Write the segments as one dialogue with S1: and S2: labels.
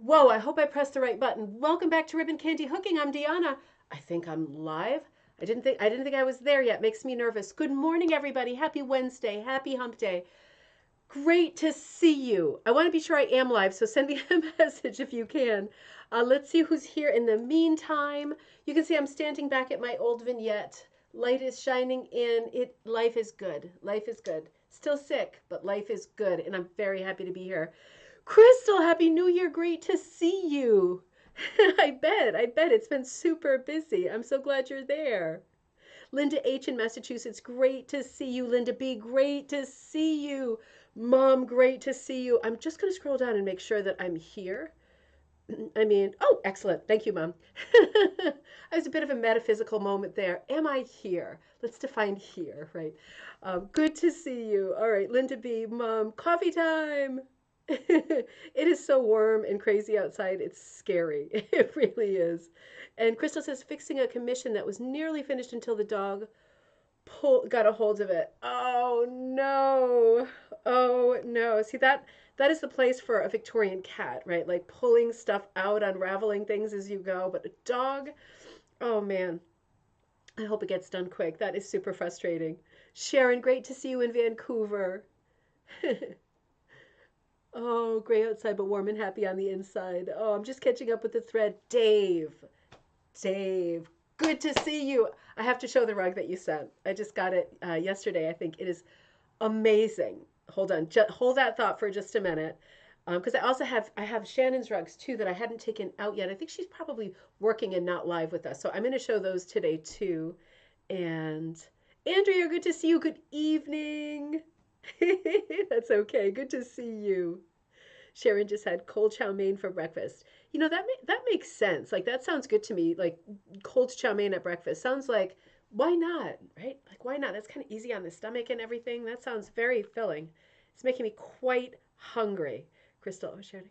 S1: Whoa, I hope I pressed the right button. Welcome back to Ribbon Candy Hooking. I'm Deanna. I think I'm live. I didn't think I was there yet. Makes me nervous. Good morning, everybody. Happy Wednesday. Happy hump day. Great to see you. I want to be sure I am live, so send me a message if you can. Let's see who's here in the meantime. You can see I'm standing back at my old vignette. Light is shining in. Life is good. Life is good. Still sick, but life is good, and I'm very happy to be here. Crystal, happy new year. Great to see you. I bet it's been super busy. I'm so glad you're there. Linda H in Massachusetts, great to see you. Linda B, great to see you. Mom, great to see you. I'm just going to scroll down and make sure that I'm here. Oh, excellent. Thank you, Mom. I was a bit of a metaphysical moment there. Am I here? Let's define here, right? Good to see you. All right, Linda B, Mom, coffee time. It is so warm and crazy outside. It's scary. It really is. And Crystal says fixing a commission that was nearly finished until the dog got a hold of it. Oh no. Oh no. See that is the place for a Victorian cat, right? Like pulling stuff out, unraveling things as you go. But a dog, oh man. I hope it gets done quick. That is super frustrating. Sharon, great to see you in Vancouver. Oh, gray outside, but warm and happy on the inside. Oh, I'm just catching up with the thread. Dave, good to see you. I have to show the rug that you sent. I just got it yesterday. I think it is amazing. Hold on, hold that thought for just a minute, because I have Shannon's rugs too that I hadn't taken out yet. I think she's probably working and not live with us, so I'm going to show those today too. And Andrea, good to see you. Good evening. That's okay. Good to see you. Sharon just had cold chow mein for breakfast. That makes sense. Like that sounds good to me. Like cold chow mein at breakfast sounds like why not, right? Like why not? That's kind of easy on the stomach and everything. That sounds very filling. It's making me quite hungry. Crystal, oh, Sharon.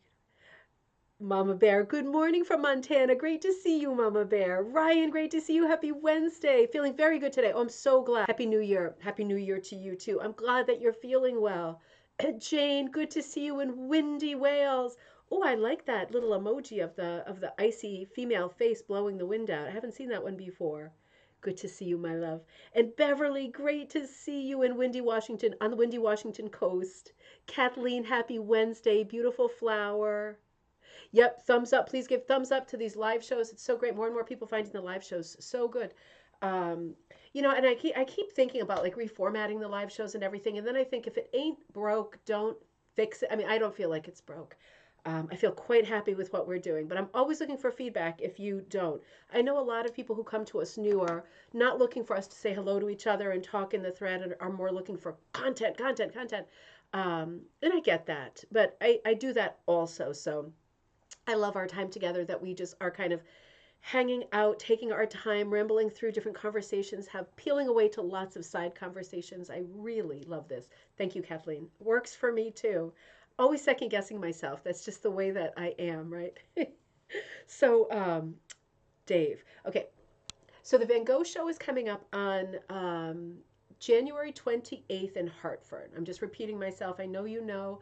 S1: Mama Bear, good morning from Montana. Great to see you, Mama Bear. Ryan, great to see you. Happy Wednesday. Feeling very good today. Oh, I'm so glad. Happy New Year. Happy New Year to you too. I'm glad that you're feeling well. Jane, good to see you in windy Wales. Oh, I like that little emoji of the icy female face blowing the wind out. I haven't seen that one before. Good to see you, my love. And Beverly, great to see you in windy Washington on the windy Washington coast. Kathleen, happy Wednesday. Beautiful flower. Yep, thumbs up. Please give thumbs up to these live shows. It's so great. More and more people finding the live shows so good. Um, and I keep thinking about like reformatting the live shows and everything, and then I think if it ain't broke, don't fix it. I mean, I don't feel like it's broke. I feel quite happy with what we're doing, but I'm always looking for feedback if you don't. I know a lot of people who come to us new are not looking for us to say hello to each other and talk in the thread and are more looking for content, content, content. And I get that, but I do that also. So I love our time together that we just are kind of hanging out, taking our time, rambling through different conversations, have peeling away to lots of side conversations. I really love this. Thank you, Kathleen. Works for me too. Always second guessing myself. That's just the way that I am, right? So, Dave. Okay. So the Van Gogh show is coming up on January 28th in Hartford. I'm just repeating myself. I know you know.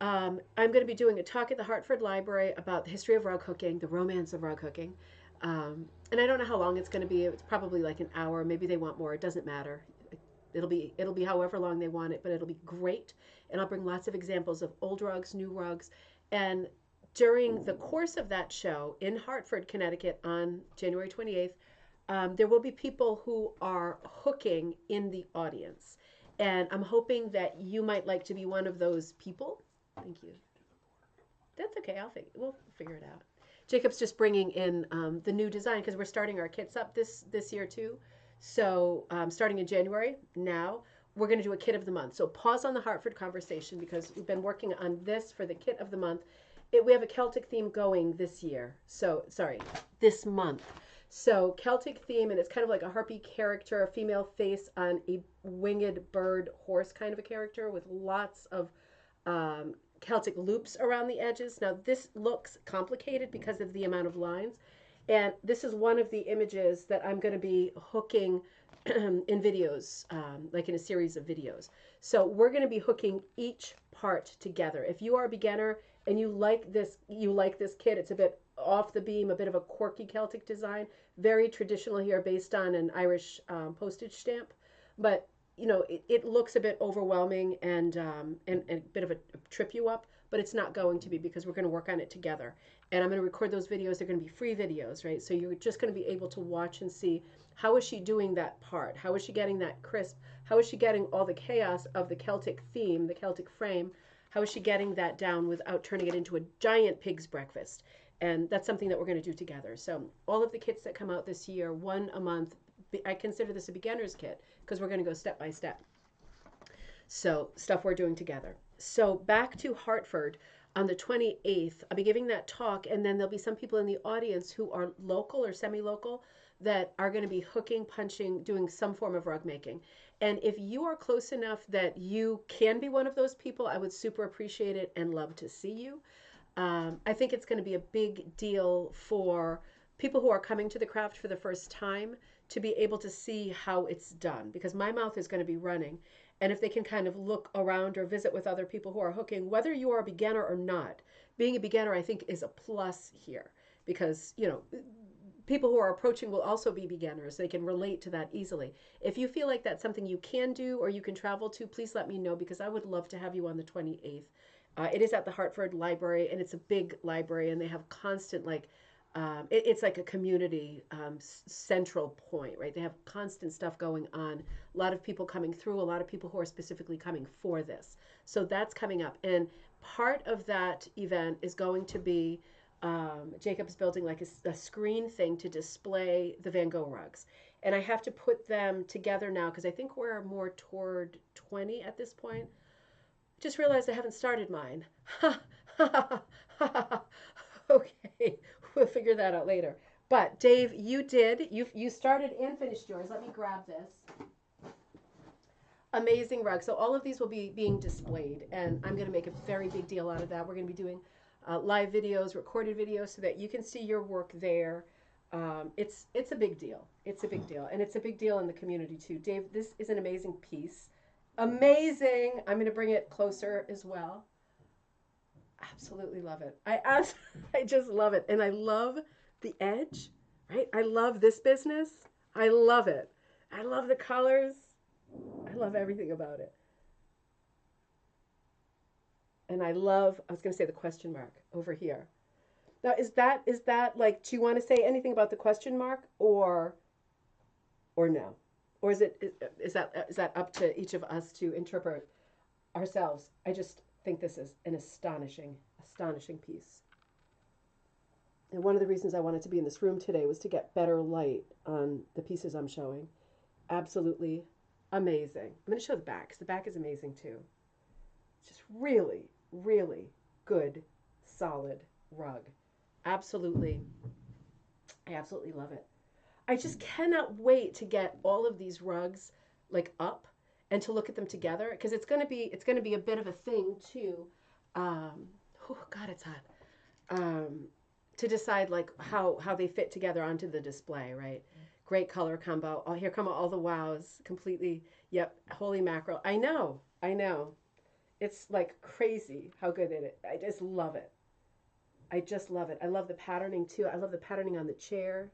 S1: I'm going to be doing a talk at the Hartford Library about the history of rug hooking, the romance of rug hooking. And I don't know how long it's going to be. It's probably like an hour. Maybe they want more. It doesn't matter. It'll be however long they want it, but it'll be great. And I'll bring lots of examples of old rugs, new rugs, and during the course of that show in Hartford, Connecticut, on January 28th, there will be people who are hooking in the audience. And I'm hoping that you might like to be one of those people. Thank you. That's okay. We'll figure it out. Jacob's just bringing in the new design because we're starting our kits up this year too. So starting in January now, we're going to do a kit of the month. So pause on the Hartford conversation because we've been working on this for the kit of the month. We have a Celtic theme going this year. So sorry, this month. So Celtic theme, and it's kind of like a harpy character, a female face on a winged bird horse kind of a character with lots of Celtic loops around the edges. Now, this looks complicated because of the amount of lines. And this is one of the images that I'm going to be hooking in videos, like in a series of videos. So we're going to be hooking each part together. If you are a beginner and you like this kit, it's a bit off the beam, a bit of a quirky Celtic design, very traditional here, based on an Irish postage stamp. But it looks a bit overwhelming and a bit of a trip you up, but it's not going to be, because we're going to work on it together. And I'm going to record those videos. They're going to be free videos, right? So you're just going to be able to watch and see, how is she doing that part? How is she getting that crisp? How is she getting all the chaos of the Celtic theme, the Celtic frame? How is she getting that down without turning it into a giant pig's breakfast? And that's something that we're going to do together. So all of the kits that come out this year, one a month, I consider this a beginner's kit, because we're going to go step by step. So stuff we're doing together. So back to Hartford on the 28th. I'll be giving that talk, and then there'll be some people in the audience who are local or semi-local that are going to be hooking, punching, doing some form of rug making. And if you are close enough that you can be one of those people, I would super appreciate it and love to see you. I think it's going to be a big deal for people who are coming to the craft for the first time to be able to see how it's done, because my mouth is going to be running. And if they can kind of look around or visit with other people who are hooking, whether you are a beginner or not, being a beginner, I think, is a plus here, because, people who are approaching will also be beginners. They can relate to that easily. If you feel like that's something you can do or you can travel to, please let me know, because I would love to have you on the 28th. It is at the Hartford Library, and it's a big library, and they have constant, it's like a community central point, right? They have constant stuff going on, a lot of people coming through, a lot of people who are specifically coming for this. So that's coming up. And part of that event is going to be Jacob's building like a screen thing to display the Van Gogh rugs. And I have to put them together now, because I think we're more toward 20 at this point. Just realized I haven't started mine. Okay, we'll figure that out later. But Dave, you did. You started and finished yours. Let me grab this. Amazing rug. So all of these will be being displayed, and I'm going to make a very big deal out of that. We're going to be doing live videos, recorded videos, so that you can see your work there. It's a big deal. It's a big deal, and it's a big deal in the community too. Dave, this is an amazing piece. Amazing. I'm going to bring it closer as well. Absolutely love it. I just love it, and I love the edge. Right? I love this business. I love it. I love the colors. I love everything about it. And I was going to say the question mark over here. Now, is that like, do you want to say anything about the question mark, or no? Or is that up to each of us to interpret ourselves? I just think this is an astonishing piece. And one of the reasons I wanted to be in this room today was to get better light on the pieces I'm showing. Absolutely amazing. I'm going to show the back, because the back is amazing too. It's just really, really good, solid rug. Absolutely. I absolutely love it. I just cannot wait to get all of these rugs like up and to look at them together, because it's going to be a bit of a thing too. Oh God, it's hot. To decide like how they fit together onto the display, right? Great color combo. Oh, here come all the wows. Completely. Yep. Holy mackerel. I know. It's like crazy how good it is. I just love it. I just love it. I love the patterning too. I love the patterning on the chair.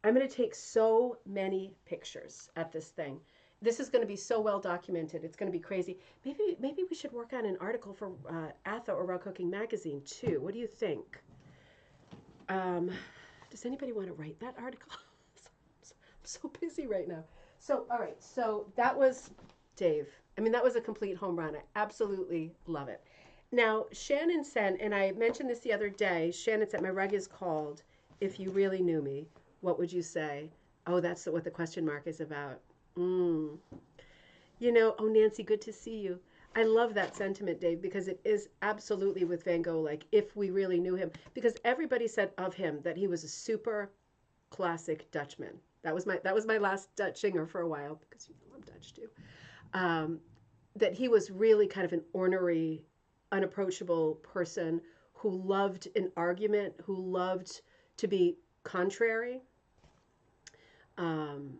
S1: I'm going to take so many pictures at this thing. This is going to be so well documented. It's going to be crazy. Maybe we should work on an article for Atha or Rug Cooking Magazine too. What do you think? Does anybody want to write that article? I'm so busy right now. So, all right. So that was Dave. I mean, that was a complete home run. I absolutely love it. Now, Shannon sent, and I mentioned this the other day, Shannon said, my rug is called If You Really Knew Me, What Would You Say? Oh, that's what the question mark is about. Oh, Nancy, good to see you. I love that sentiment, Dave, because it is absolutely with Van Gogh, like, if we really knew him. Because everybody said of him that he was a super classic Dutchman. That was my last Dutchinger for a while, because I'm Dutch too. That he was really kind of an ornery, unapproachable person who loved an argument, who loved to be contrary. Um,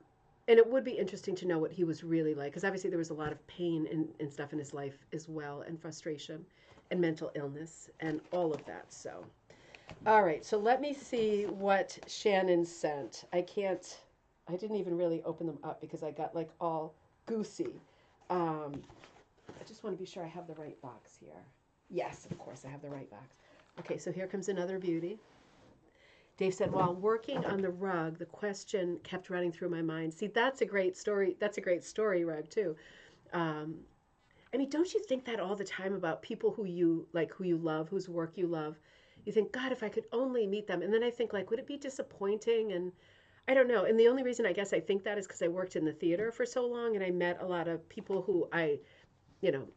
S1: and it would be interesting to know what he was really like, because obviously there was a lot of pain and stuff in his life as well, and frustration and mental illness and all of that. So, all right, so let me see what Shannon sent. I didn't even really open them up because I got like all goosey. I just want to be sure I have the right box here. Yes, of course, I have the right box. Okay, so here comes another beauty. Dave said, while working on the rug, the question kept running through my mind. See, that's a great story. That's a great story rug, too. Um, I mean, don't you think that all the time about people who you like, who you love, whose work you love? You think, God, if I could only meet them. And then I think, like, would it be disappointing? And I don't know. And the only reason I guess I think that is because I worked in the theater for so long and I met a lot of people who I, you know,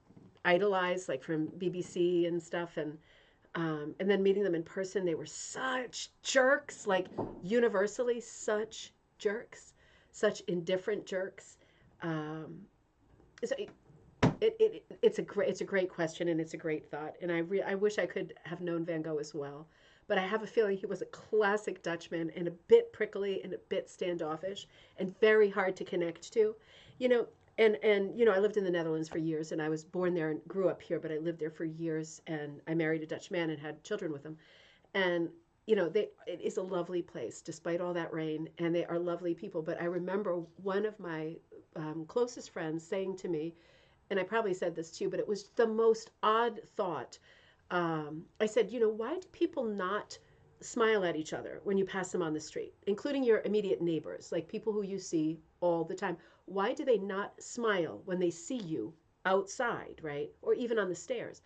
S1: idolized, like from BBC and stuff. And then meeting them in person, they were such jerks, like universally such jerks, such indifferent jerks. Um, so it's a great question and it's a great thought. And I wish I could have known Van Gogh as well, but I have a feeling he was a classic Dutchman and a bit prickly and a bit standoffish and very hard to connect to, you know. And you know, I lived in the Netherlands for years, and I was born there and grew up here, but I lived there for years, and I married a Dutch man and had children with him. And you know, it is a lovely place despite all that rain, and they are lovely people. But I remember one of my closest friends saying to me, and I probably said this too, but it was the most odd thought. I said, you know, why do people not smile at each other when you pass them on the street, including your immediate neighbors, like people who you see all the time? Why do they not smile when they see you outside, right? Or even on the stairs?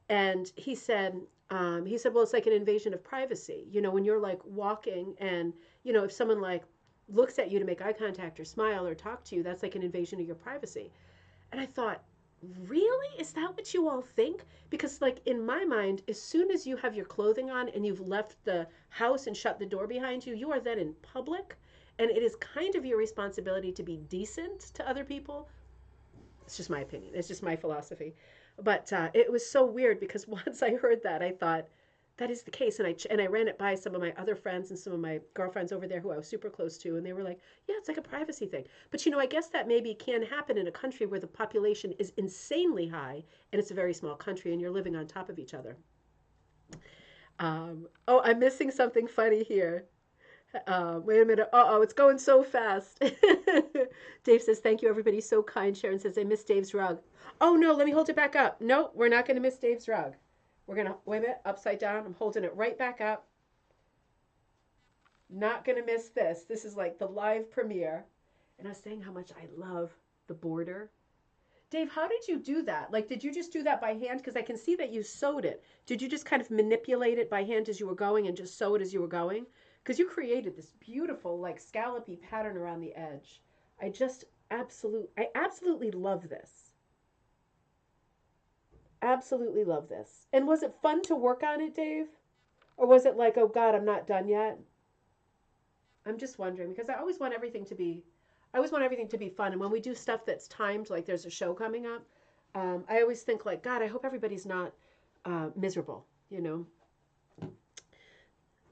S1: And he said, well, it's like an invasion of privacy. You know, when you're like walking and, you know, if someone like looks at you to make eye contact or smile or talk to you, that's like an invasion of your privacy. And I thought, really? Is that what you all think? Because, like, in my mind, as soon as you have your clothing on and you've left the house and shut the door behind you, you are then in public. And it is kind of your responsibility to be decent to other people. It's just my opinion. It's just my philosophy. But it was so weird because once I heard that, I thought, that is the case. And I ran it by some of my other friends and some of my girlfriends over there who I was super close to, and they were like, "Yeah, it's like a privacy thing." But you know, I guess that maybe can happen in a country where the population is insanely high, and it's a very small country, and you're living on top of each other. Oh, I'm missing something funny here. Wait a minute. Uh-oh, it's going so fast. Dave says, thank you, everybody. So kind. Sharon says, I miss Dave's rug. Oh, no, let me hold it back up. No, we're not going to miss Dave's rug. We're going to, wait a minute, upside down. I'm holding it right back up. Not going to miss this. This is like the live premiere. And I was saying how much I love the border. Dave, how did you do that? Like, did you just do that by hand? Because I can see that you sewed it. Did you just kind of manipulate it by hand as you were going and just sew it as you were going? Because you created this beautiful, like, scallopy pattern around the edge. I absolutely love this. Absolutely love this. And was it fun to work on it, Dave? Or was it like, oh God, I'm not done yet? I'm just wondering because I always want everything to be fun. And when we do stuff that's timed, like there's a show coming up, I always think like, God, I hope everybody's not miserable. You know,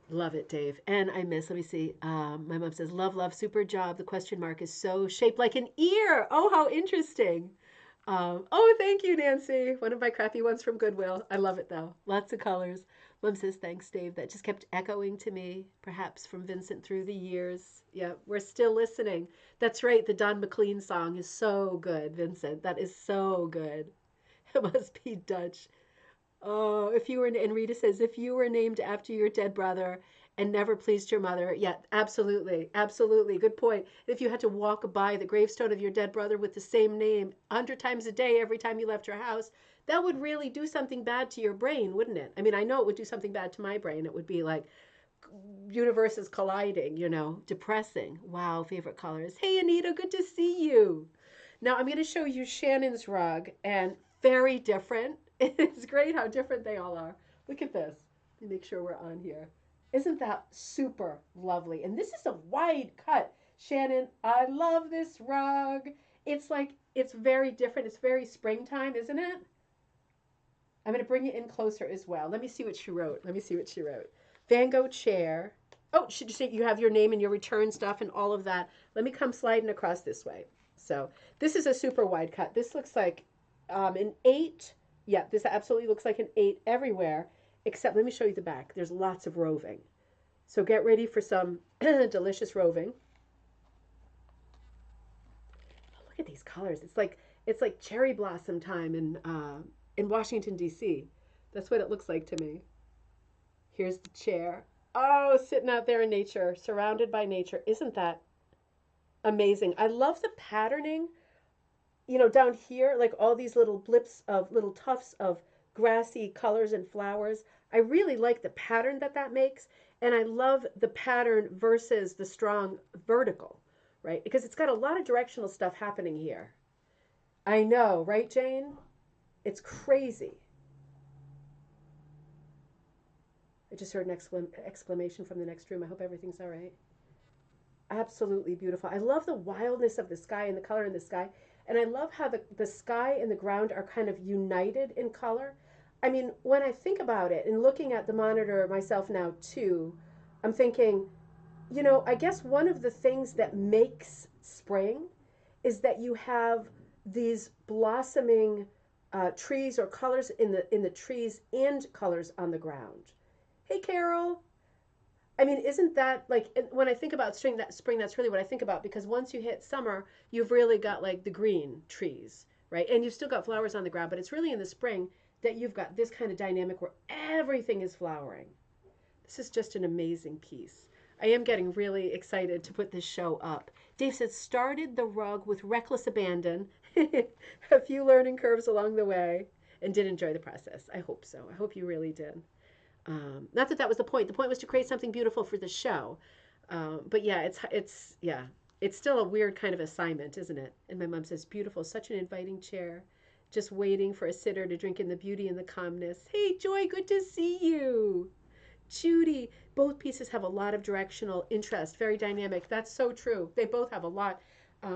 S1: love it, Dave. And I miss. Let me see. My mom says, love, love, super job. The question mark is so shaped like an ear. Oh, how interesting. Oh, thank you, Nancy. One of my crappy ones from Goodwill. I love it though. Lots of colors. Mom says, thanks, Dave. That just kept echoing to me, perhaps from Vincent through the years. Yeah, we're still listening. That's right. The Don McLean song is so good, Vincent. That is so good. It must be Dutch. Oh, if you were, and Rita says, if you were named after your dead brother and never pleased your mother, yeah, absolutely, absolutely, good point. If you had to walk by the gravestone of your dead brother with the same name 100 times a day every time you left your house, that would really do something bad to your brain, wouldn't it? I mean, I know it would do something bad to my brain. It would be like universes colliding, you know, depressing. Wow, favorite colors. Hey, Anita, good to see you. Now I'm going to show you Shannon's rug, and very different. It's great how different they all are. Look at this. Let me make sure we're on here. Isn't that super lovely? And this is a wide cut. Shannon, I love this rug. It's like, it's very different. It's very springtime, isn't it? I'm going to bring it in closer as well. Let me see what she wrote. Let me see what she wrote. Van Gogh chair. Oh, should you say you have your name and your return stuff and all of that? Let me come sliding across this way. So this is a super wide cut. This looks like an 8. Yeah, this absolutely looks like an 8 everywhere, except let me show you the back. There's lots of roving. So get ready for some delicious roving. Oh, look at these colors. It's like cherry blossom time in Washington D.C. That's what it looks like to me. Here's the chair. Oh, sitting out there in nature, surrounded by nature. Isn't that amazing? I love the patterning, down here, like all these little blips of little tufts of grassy colors and flowers. I really like the pattern that that makes. And I love the pattern versus the strong vertical, right? Because it's got a lot of directional stuff happening here. I know, right, Jane? It's crazy. I just heard an exclamation from the next room. I hope everything's all right. Absolutely beautiful. I love the wildness of the sky and the color in the sky. And I love how the sky and the ground are kind of united in color. I mean, when I think about it and looking at the monitor myself now too, I'm thinking, I guess one of the things that makes spring is that you have these blossoming trees or colors in the trees and colors on the ground. Hey, Carol. I mean, isn't that like when I think about spring, that's really what I think about because once you hit summer, you've really got like the green trees, right? And you've still got flowers on the ground, but it's really in the spring that you've got this kind of dynamic where everything is flowering. This is just an amazing piece. I am getting really excited to put this show up. Dave says, started the rug with reckless abandon, a few learning curves along the way, and did enjoy the process. I hope so. I hope you really did. Not that that was the point. The point was to create something beautiful for the show. But yeah, it's still a weird kind of assignment, isn't it? And my mom says, beautiful, such an inviting chair, just waiting for a sitter to drink in the beauty and the calmness. Hey, Joy, good to see you. Judy, both pieces have a lot of directional interest, very dynamic. That's so true. They both have a lot.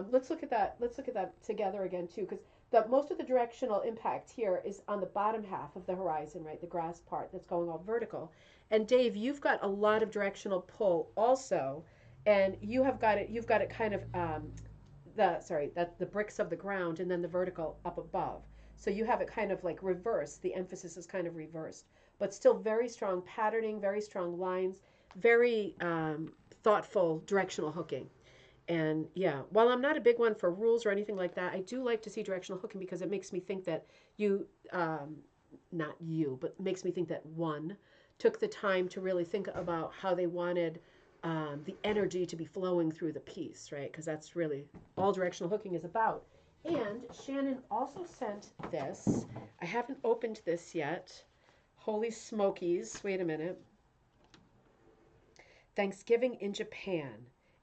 S1: Let's look at that. Let's look at that together again too, because most of the directional impact here is on the bottom half of the horizon, right? The grass part that's going all vertical. And Dave, you've got a lot of directional pull also, and you have got it. You've got it kind of that the bricks of the ground and then the vertical up above. So you have it kind of like reversed. The emphasis is kind of reversed, but still very strong patterning, very strong lines, very thoughtful directional hooking. And yeah, while I'm not a big one for rules or anything like that, I do like to see directional hooking because it makes me think that you, not you, but makes me think that one took the time to really think about how they wanted the energy to be flowing through the piece, right? Because that's really all directional hooking is about. And Shannon also sent this. I haven't opened this yet. Holy Smokies. Wait a minute. Thanksgiving in Japan,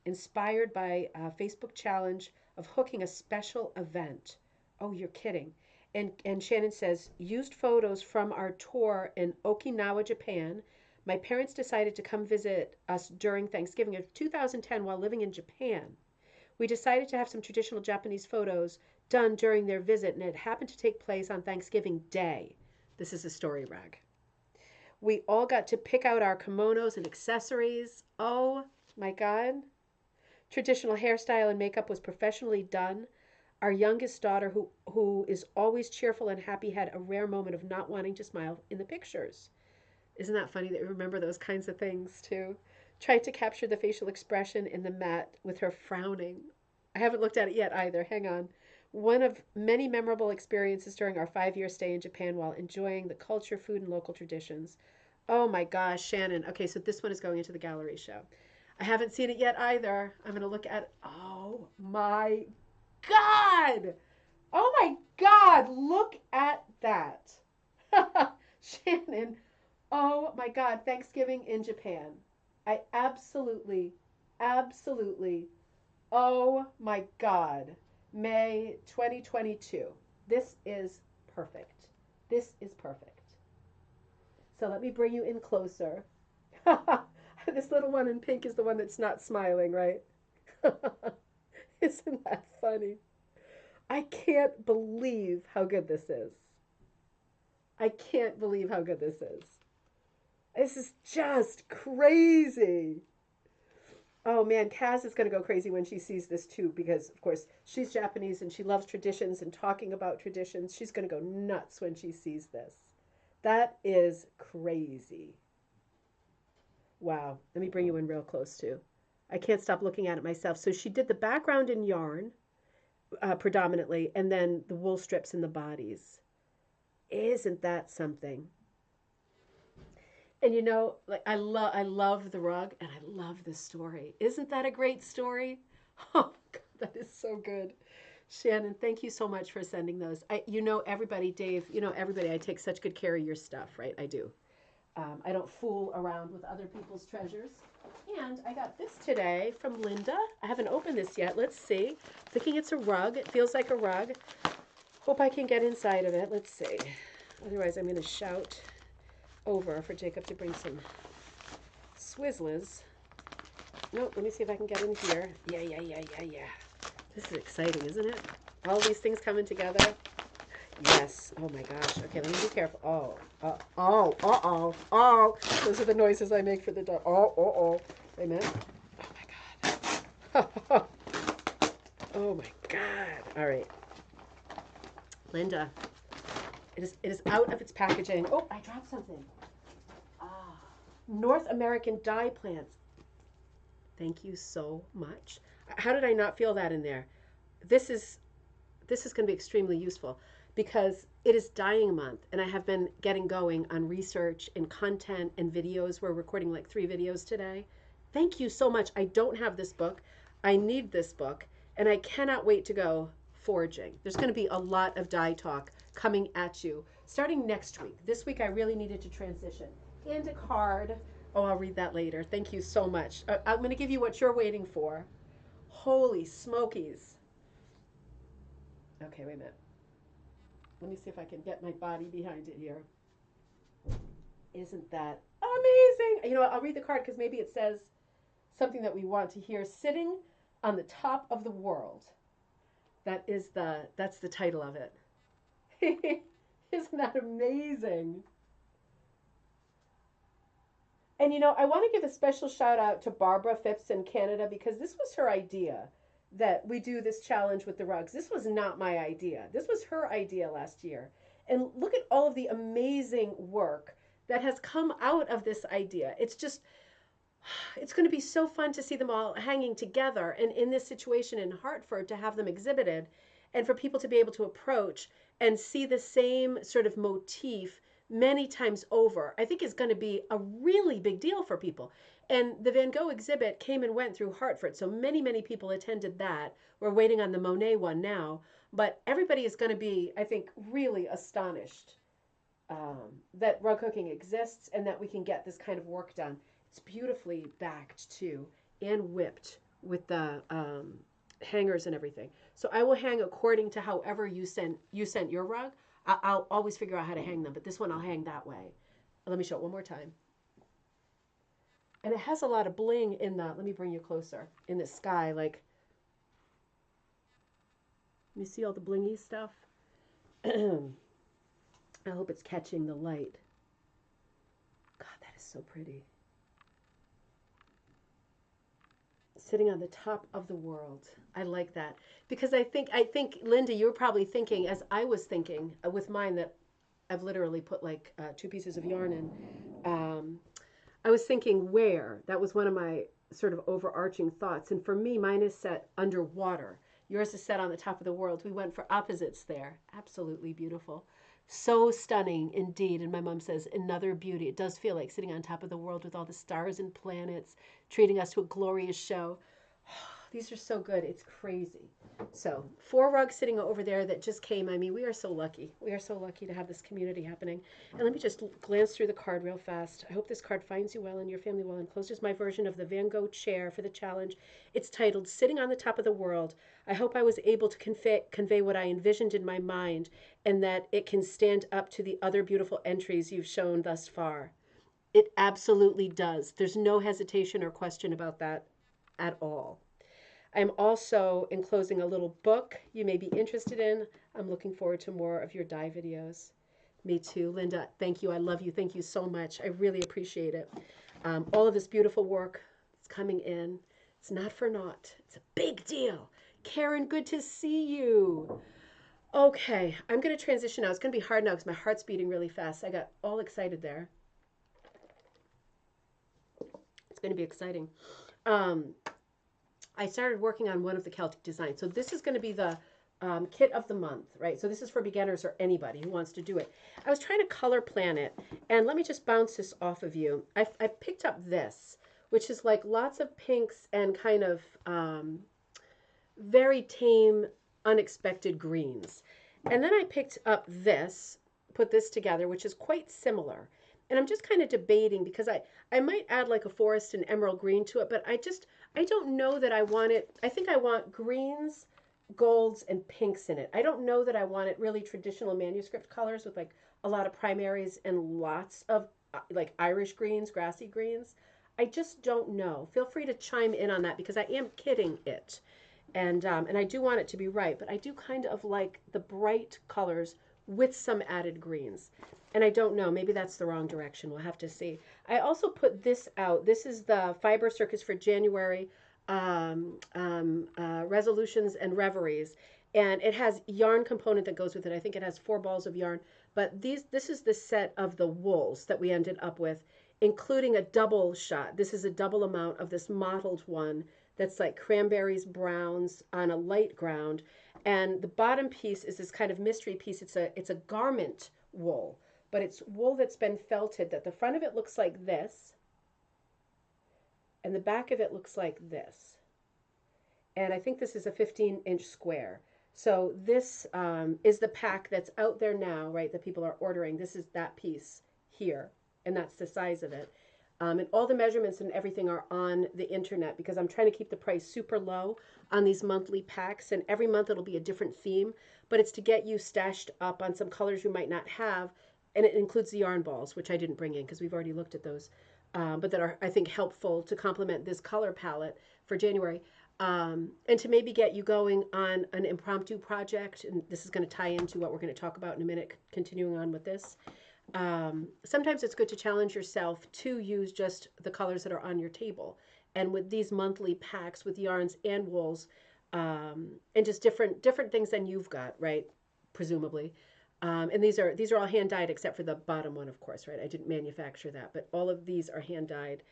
S1: inspired by a Facebook challenge of hooking a special event. Oh, you're kidding. And Shannon says, used photos from our tour in Okinawa, Japan. My parents decided to come visit us during Thanksgiving of 2010 while living in Japan. We decided to have some traditional Japanese photos done during their visit, and it happened to take place on Thanksgiving Day. This is a story rag. We all got to pick out our kimonos and accessories. Oh my God. Traditional hairstyle and makeup was professionally done. Our youngest daughter, who is always cheerful and happy, had a rare moment of not wanting to smile in the pictures. Isn't that funny that you remember those kinds of things too? Tried to capture the facial expression in the mat with her frowning. I haven't looked at it yet either. Hang on. One of many memorable experiences during our 5-year stay in Japan while enjoying the culture, food, and local traditions. Oh my gosh, Shannon. Okay, so this one is going into the gallery show. I haven't seen it yet either. I'm going to look at it. Oh my God. Oh my God. Look at that. Shannon. Oh my God. Thanksgiving in Japan. I absolutely, absolutely. Oh my God. May 2022. This is perfect. This is perfect. So let me bring you in closer. This little one in pink is the one that's not smiling, right? Isn't that funny? I can't believe how good this is. I can't believe how good this is. This is just crazy. Oh man, Kaz is going to go crazy when she sees this too, because of course she's Japanese and she loves traditions and talking about traditions. She's going to go nuts when she sees this. That is crazy. Wow. Let me bring you in real close too. I can't stop looking at it myself. So she did the background in yarn predominantly, and then the wool strips and the bodies. Isn't that something? And you know, like I love the rug and I love this story. Isn't that a great story? Oh God, that is so good. Shannon, thank you so much for sending those. You know, everybody, Dave, you know, everybody, I take such good care of your stuff, right? I do. I don't fool around with other people's treasures. And I got this today from Linda. I haven't opened this yet. Let's see. Thinking it's a rug. It feels like a rug. Hope I can get inside of it. Let's see. Otherwise, I'm going to shout over for Jacob to bring some Swizzlers. No, let me see if I can get in here. Yeah, yeah, yeah, yeah, yeah. This is exciting, isn't it? All these things coming together. Yes. Oh my gosh. Okay, let me be careful. Oh. Those are the noises I make for the dog. Oh. Wait a minute. Oh my God. Oh my God. All right. Linda, it is out of its packaging. Oh, I dropped something. Ah, North American dye plants. Thank you so much. How did I not feel that in there? This is this is going to be extremely useful because it is dyeing month and I have been getting going on research and content and videos. We're recording like 3 videos today. Thank you so much. I don't have this book. I need this book and I cannot wait to go foraging. There's going to be a lot of dye talk coming at you starting next week. This week I really needed to transition. And a card. Oh, I'll read that later. Thank you so much. I'm going to give you what you're waiting for. Holy smokies. Okay, wait a minute. Let me see if I can get my body behind it here. Isn't that amazing? You know what? I'll read the card because maybe it says something that we want to hear. Sitting on the top of the world. That's the title of it. Isn't that amazing? And you know, I want to give a special shout out to Barbara Phipps in Canada because this was her idea that we do this challenge with the rugs. This was not my idea. This was her idea last year. And look at all of the amazing work that has come out of this idea. It's just, it's going to be so fun to see them all hanging together and in this situation in Hartford to have them exhibited and for people to be able to approach and see the same sort of motif many times over, I think is going to be a really big deal for people. And the Van Gogh exhibit came and went through Hartford, so many, many people attended that. We're waiting on the Monet one now, but everybody is going to be, I think, really astonished that rug cooking exists and that we can get this kind of work done. It's beautifully backed too and whipped with the hangers and everything. So I will hang according to however you sent your rug. I'll always figure out how to hang them, but this one I'll hang that way. Let me show it one more time. And it has a lot of bling in the, let me bring you closer, in the sky. Like, you see all the blingy stuff? I hope it's catching the light. God, that is so pretty. Sitting on the top of the world. I like that because I think Linda, you were probably thinking as I was thinking with mine that I've literally put like 2 pieces of yarn in. I was thinking where. That was one of my sort of overarching thoughts. And for me, mine is set underwater. Yours is set on the top of the world. We went for opposites there. Absolutely beautiful. So stunning indeed. And my mom says, another beauty. It does feel like sitting on top of the world with all the stars and planets, treating us to a glorious show. These are so good. It's crazy. So 4 rugs sitting over there that just came. I mean, we are so lucky. We are so lucky to have this community happening. And let me just glance through the card real fast. I hope this card finds you well and your family well. Enclosed is my version of the Van Gogh chair for the challenge. It's titled Sitting on the Top of the World. I hope I was able to convey what I envisioned in my mind and that it can stand up to the other beautiful entries you've shown thus far. It absolutely does. There's no hesitation or question about that at all. I'm also enclosing a little book you may be interested in. I'm looking forward to more of your dye videos. Me too. Linda, thank you. I love you. Thank you so much. I really appreciate it. All of this beautiful work is coming in. It's not for naught. It's a big deal. Karen, good to see you. Okay, I'm going to transition now. It's going to be hard now because my heart's beating really fast. I got all excited there. It's going to be exciting. Um, I started working on one of the Celtic designs. So this is going to be the kit of the month, right? So this is for beginners or anybody who wants to do it. I was trying to color plan it, and let me just bounce this off of you. I picked up this, which is like lots of pinks and kind of very tame, unexpected greens. And then I picked up this, put this together, which is quite similar. And I'm just kind of debating because I might add like a forest and emerald green to it, but I don't know that I want it. I think I want greens, golds, and pinks in it. I don't know that I want it really traditional manuscript colors with like a lot of primaries and lots of like Irish greens, grassy greens. I just don't know. Feel free to chime in on that because I am kidding it. And I do want it to be right, but I do kind of like the bright colors with some added greens. And I don't know, maybe that's the wrong direction. We'll have to see. I also put this out. This is the Fiber Circus for January resolutions and reveries. And it has yarn component that goes with it. I think it has 4 balls of yarn. But this is the set of the wools that we ended up with, including a double shot. This is a double amount of this mottled one that's like cranberries, browns on a light ground. And the bottom piece is this kind of mystery piece. It's a garment wool, but it's wool that's been felted, that the front of it looks like this and the back of it looks like this. And I think this is a 15-inch square. So this is the pack that's out there now, right, that people are ordering. This is that piece here, and that's the size of it. And all the measurements and everything are on the internet because I'm trying to keep the price super low on these monthly packs. And every month it'll be a different theme, but it's to get you stashed up on some colors you might not have. And it includes the yarn balls, which I didn't bring in because we've already looked at those, but that are, I think, helpful to complement this color palette for January. And to maybe get you going on an impromptu project. And this is going to tie into what we're going to talk about in a minute, continuing on with this. Sometimes it's good to challenge yourself to use just the colors that are on your table. And with these monthly packs with yarns and wools, and just different things than you've got, right? Presumably. And these are all hand dyed except for the bottom one, of course, right? I didn't manufacture that, but all of these are hand dyed.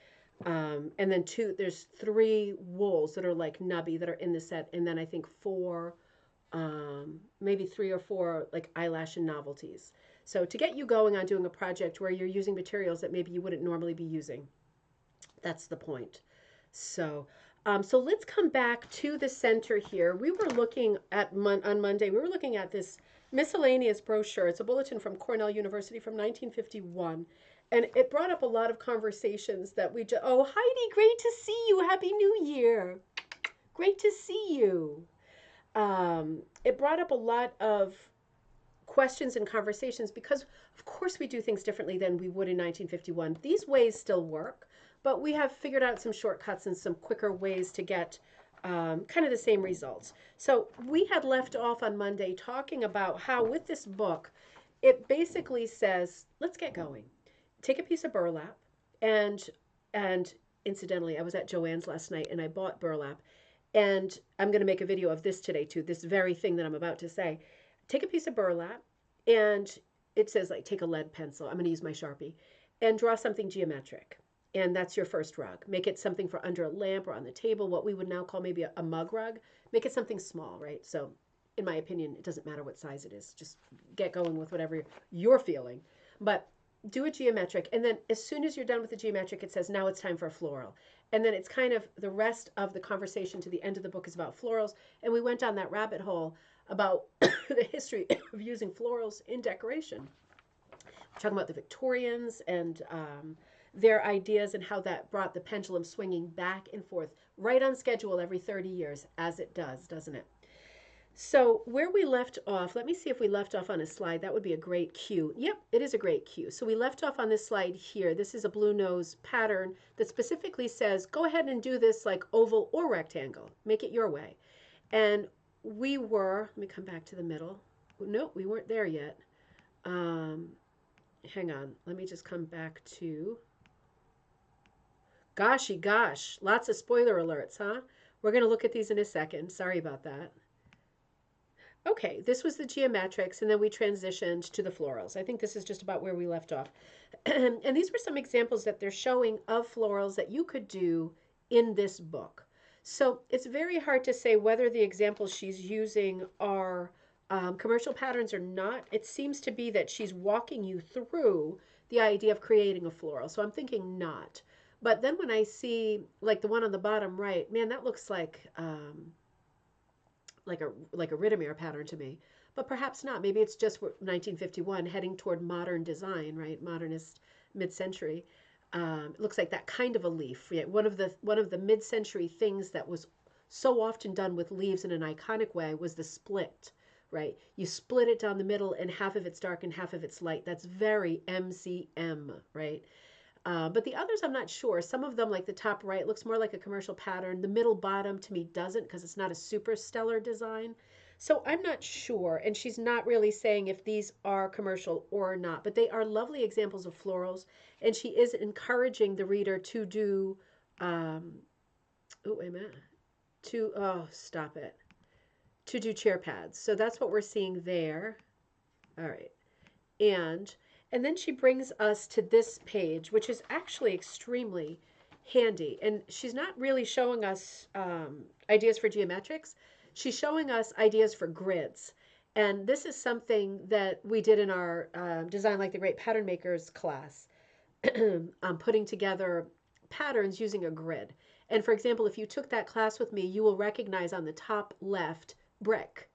S1: And then there's 3 wools that are like nubby that are in the set, and then I think 4, maybe 3 or 4 like eyelash and novelties. So to get you going on doing a project where you're using materials that maybe you wouldn't normally be using, that's the point. So, so let's come back to the center here. We were looking at on Monday. We were looking at this miscellaneous brochure. It's a bulletin from Cornell University from 1951. And it brought up a lot of conversations that we just, oh, Heidi, great to see you. Happy New Year. Great to see you. It brought up a lot of questions and conversations because, of course, we do things differently than we would in 1951. These ways still work, but we have figured out some shortcuts and some quicker ways to get kind of the same results. So we had left off on Monday talking about how with this book, it basically says, let's get going. Take a piece of burlap, and incidentally, I was at Joann's last night and I bought burlap, and I'm going to make a video of this today too, this very thing that I'm about to say. Take a piece of burlap, and it says like take a lead pencil. I'm going to use my Sharpie and draw something geometric. And that's your first rug. Make it something for under a lamp or on the table, what we would now call maybe a mug rug. Make it something small, right? So in my opinion, it doesn't matter what size it is. Just get going with whatever you're feeling. But do a geometric, and then as soon as you're done with the geometric, it says now it's time for a floral. And then it's kind of the rest of the conversation to the end of the book is about florals. And we went down that rabbit hole about the history of using florals in decoration. We're talking about the Victorians and their ideas and how that brought the pendulum swinging back and forth right on schedule every 30 years, as it does, doesn't it? So where we left off, let me see if we left off on a slide. That would be a great cue. Yep, it is a great cue. So we left off on this slide here. This is a blue nose pattern that specifically says, go ahead and do this like oval or rectangle. Make it your way. And we were, let me come back to the middle. Nope, we weren't there yet. Hang on, let me just come back to Goshy gosh, lots of spoiler alerts, huh? We're going to look at these in a second. Sorry about that. Okay, this was the geometrics, and then we transitioned to the florals. I think this is just about where we left off. And these were some examples that they're showing of florals that you could do in this book. So it's very hard to say whether the examples she's using are commercial patterns or not. It seems to be that she's walking you through the idea of creating a floral. So I'm thinking not. But then when I see like the one on the bottom right, man, that looks like a Rittermere pattern to me. But perhaps not. Maybe it's just 1951 heading toward modern design, right? Modernist mid-century. It looks like that kind of a leaf. Yeah, one of the mid-century things that was so often done with leaves in an iconic way was the split, right? You split it down the middle and half of it's dark and half of it's light. That's very MCM, right? But the others, I'm not sure. Some of them, like the top right, looks more like a commercial pattern. The middle bottom, to me, doesn't because it's not a super stellar design. So I'm not sure. And she's not really saying if these are commercial or not. But they are lovely examples of florals. And she is encouraging the reader to do, oh, wait a minute. Oh, stop it. To do chair pads. So that's what we're seeing there. All right. And and then she brings us to this page, which is actually extremely handy. And she's not really showing us ideas for geometrics. She's showing us ideas for grids. And this is something that we did in our Design Like the Great Pattern Makers class, putting together patterns using a grid. And for example, if you took that class with me, you will recognize on the top left brick,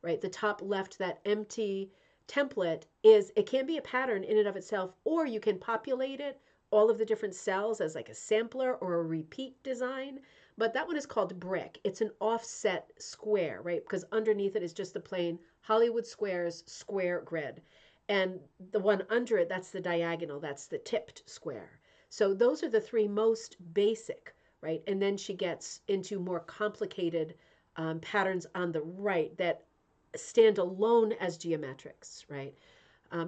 S1: right? The top left, that empty template is, it can be a pattern in and of itself, or you can populate it, all of the different cells as like a sampler or a repeat design. But that one is called brick. It's an offset square, right? Because underneath it is just the plain Hollywood Squares square grid. And the one under it, that's the diagonal, that's the tipped square. So those are the three most basic, right? And then she gets into more complicated patterns on the right that stand alone as geometrics, right?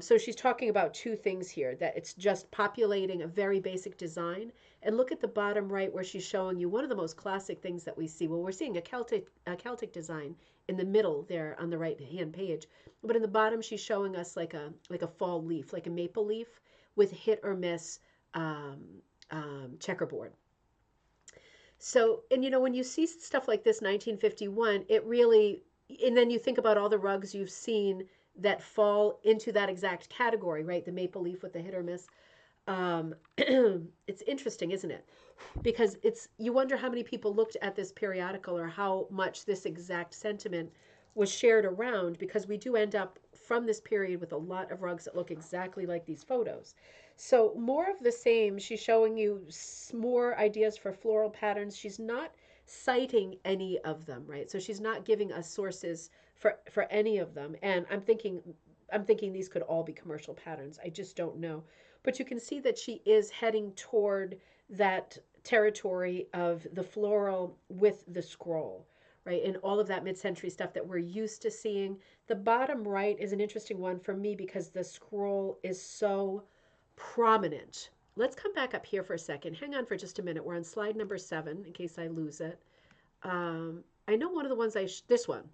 S1: So she's talking about two things here, that it's just populating a very basic design. And look at the bottom right where she's showing you one of the most classic things that we see. Well, we're seeing a Celtic design in the middle there on the right hand page. But in the bottom, she's showing us like a fall leaf, like a maple leaf with hit or miss checkerboard. So, and when you see stuff like this, 1951, it really, and then you think about all the rugs you've seen that fall into that exact category, right? The maple leaf with the hit or miss. It's interesting, isn't it? Because you wonder how many people looked at this periodical or how much this exact sentiment was shared around, because we do end up from this period with a lot of rugs that look exactly like these photos. So more of the same. She's showing you more ideas for floral patterns. She's not citing any of them, right? So she's not giving us sources for any of them. And I'm thinking these could all be commercial patterns. I just don't know. But you can see that she is heading toward that territory of the floral with the scroll, right? And all of that mid-century stuff that we're used to seeing. The bottom right is an interesting one for me because the scroll is so prominent. Let's come back up here for a second. Hang on for just a minute. We're on slide number 7 in case I lose it. I know one of the ones this one.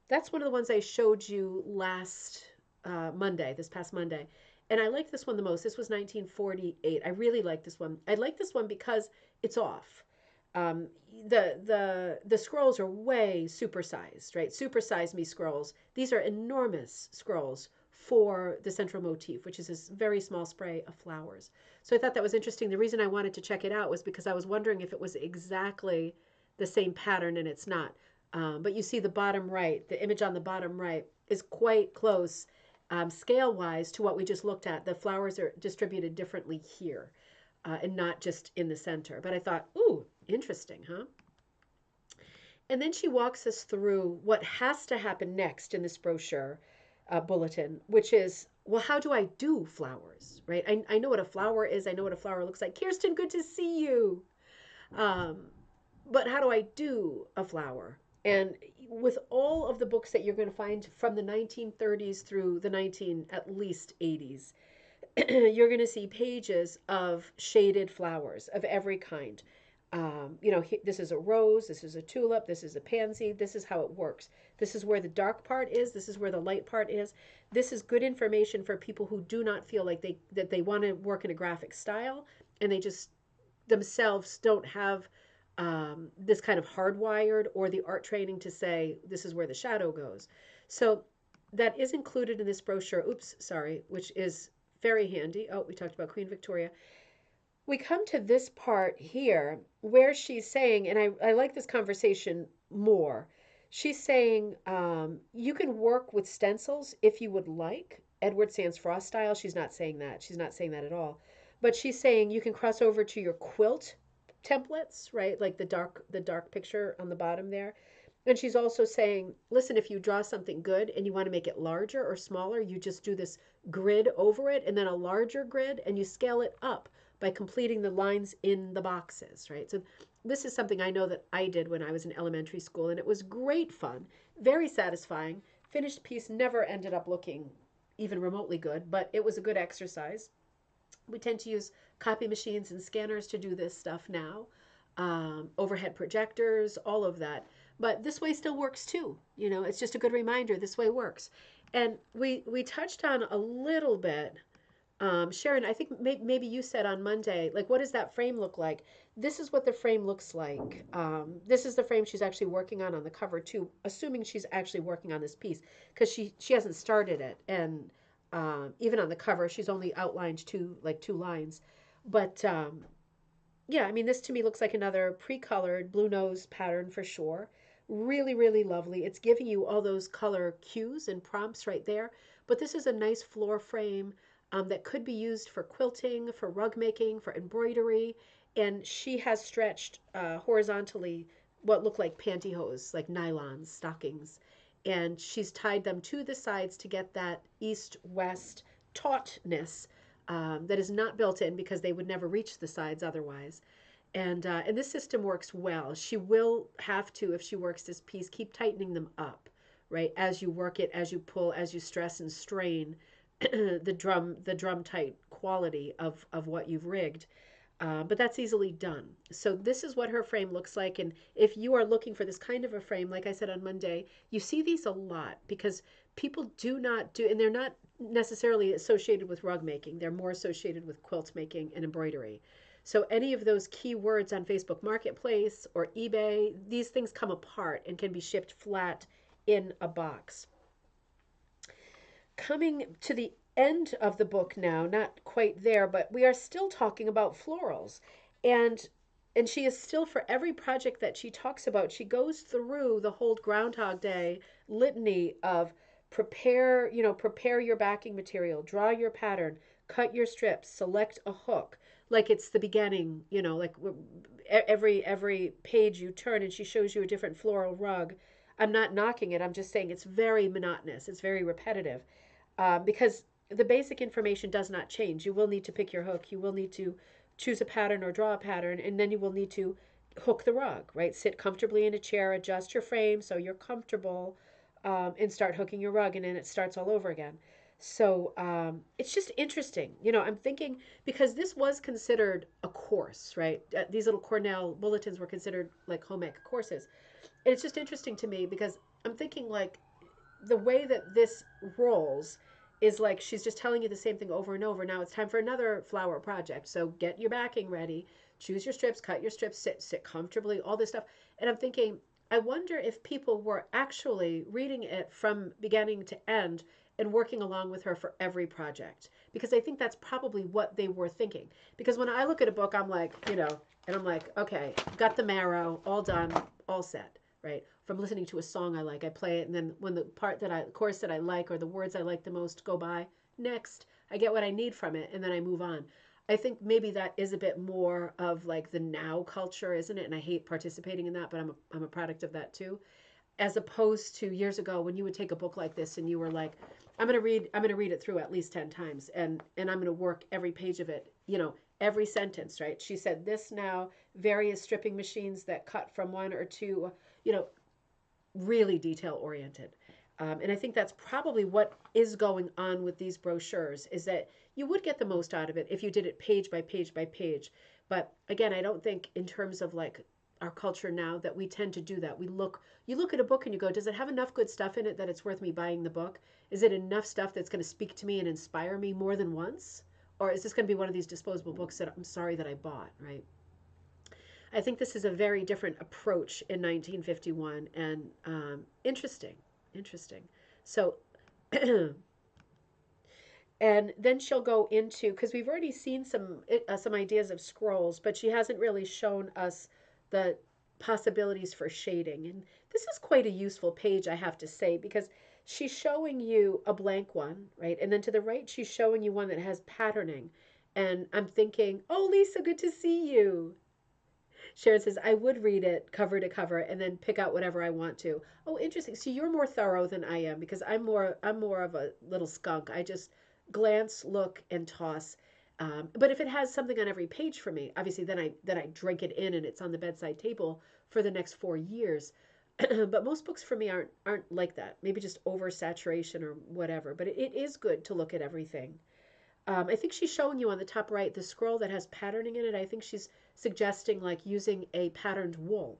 S1: That's one of the ones I showed you last Monday, this past Monday. And I like this one the most. This was 1948. I really like this one. I like this one because it's off. Um, the scrolls are way supersized, right? Supersize me scrolls. These are enormous scrolls for the central motif, which is this very small spray of flowers. So I thought that was interesting. The reason I wanted to check it out was because I was wondering if it was exactly the same pattern, and it's not. But you see the bottom right, the image on the bottom right is quite close scale-wise to what we just looked at. The flowers are distributed differently here and not just in the center. But I thought, ooh, interesting, huh? And then she walks us through what has to happen next in this brochure bulletin, which is, well, how do I do flowers, right? I know what a flower is. I know what a flower looks like. Kirsten, good to see you. Um, but how do I do a flower? And with all of the books that you're going to find from the 1930s through the at least 80s, you're going to see pages of shaded flowers of every kind. This is a rose, this is a tulip, this is a pansy, this is how it works. This is where the dark part is, this is where the light part is. This is good information for people who do not feel like they want to work in a graphic style and they just themselves don't have this kind of hardwired or the art training to say this is where the shadow goes. So that is included in this brochure. Oops, sorry, which is very handy. Oh, we talked about Queen Victoria. We come to this part here where she's saying, and I like this conversation more. She's saying you can work with stencils if you would like, Edward Sands Frost style. She's not saying that. She's not saying that at all. But she's saying you can cross over to your quilt templates, right? Like the dark picture on the bottom there. And she's also saying, listen, if you draw something good and you want to make it larger or smaller, you just do this grid over it and then a larger grid and you scale it up by completing the lines in the boxes, right? So this is something I know that I did when I was in elementary school, and it was great fun, very satisfying. Finished piece never ended up looking even remotely good, but it was a good exercise. We tend to use copy machines and scanners to do this stuff now, overhead projectors, all of that. But this way still works too. It's just a good reminder this way works. And we touched on a little bit, Sharon, I think maybe you said on Monday, like, what does that frame look like? This is what the frame looks like. This is the frame she's actually working on the cover too, assuming she's actually working on this piece because she hasn't started it, and even on the cover she's only outlined two lines. But yeah, I mean, this to me looks like another pre-colored blue nose pattern for sure. Really, really lovely. It's giving you all those color cues and prompts right there. But this is a nice floor frame that could be used for quilting, for rug making, for embroidery. And she has stretched horizontally what look like pantyhose, like nylon stockings. And she's tied them to the sides to get that east-west tautness that is not built in because they would never reach the sides otherwise. And this system works well. She will have to, if she works this piece, keep tightening them up, right? As you work it, as you pull, as you stress and strain the drum tight quality of what you've rigged. But that's easily done. So this is what her frame looks like. And if you are looking for this kind of a frame, like I said on Monday, you see these a lot because people do not do, and they're not necessarily associated with rug making. They're more associated with quilt making and embroidery. So any of those keywords on Facebook Marketplace or eBay, these things come apart and can be shipped flat in a box. Coming to the end of the book now, not quite there, but we are still talking about florals. And and she is still, for every project that she talks about, she goes through the whole Groundhog Day litany of prepare your backing material, draw your pattern, cut your strips, select a hook, like it's the beginning, like every page you turn and she shows you a different floral rug. I'm not knocking it. I'm just saying it's very monotonous. It's very repetitive because the basic information does not change. You will need to pick your hook. You will need to choose a pattern or draw a pattern, and then you will need to hook the rug, right? Sit comfortably in a chair, adjust your frame so you're comfortable, and start hooking your rug, and then it starts all over again. So it's just interesting. I'm thinking because this was considered a course, right? These little Cornell bulletins were considered like home ec courses. And it's just interesting to me because I'm thinking like the way that this rolls is like she's just telling you the same thing over and over. Now it's time for another flower project. So get your backing ready, choose your strips, cut your strips, sit comfortably, all this stuff. And I'm thinking, I wonder if people were actually reading it from beginning to end and working along with her for every project. Because I think that's probably what they were thinking. Because when I look at a book, I'm like, and I'm like, okay, got the marrow, all done, all set, right? From listening to a song I like, I play it, and then when the chorus that I like or the words I like the most go by, next, I get what I need from it, and then I move on. I think maybe that is a bit more of like the now culture, isn't it? And I hate participating in that, but I'm a product of that too. As opposed to years ago when you would take a book like this and you were like, I'm gonna read it through at least 10 times, and I'm gonna work every page of it, every sentence, right? She said this now, various stripping machines that cut from one or two, really detail oriented. And I think that's probably what is going on with these brochures is that you would get the most out of it if you did it page by page by page. But again, I don't think in terms of like our culture now that we tend to do that. You look at a book and you go, does it have enough good stuff in it that it's worth me buying the book? Is it enough stuff that's going to speak to me and inspire me more than once? Or is this going to be one of these disposable books that I'm sorry that I bought, right? I think this is a very different approach in 1951 and interesting, interesting. So, and then she'll go into, because we've already seen some ideas of scrolls, but she hasn't really shown us the possibilities for shading. And this is quite a useful page, I have to say, because she's showing you a blank one, right? And then to the right, she's showing you one that has patterning. And I'm thinking, oh, Lisa, good to see you. Sharon says, I would read it cover to cover and then pick out whatever I want to. Oh, interesting. So you're more thorough than I am because I'm more of a little skunk. I just glance, look, and toss. But if it has something on every page for me, obviously then I drink it in and it's on the bedside table for the next 4 years. But most books for me aren't like that. Maybe just oversaturation or whatever. But it is good to look at everything. I think she's showing you on the top right the scroll that has patterning in it. I think she's suggesting like using a patterned wool.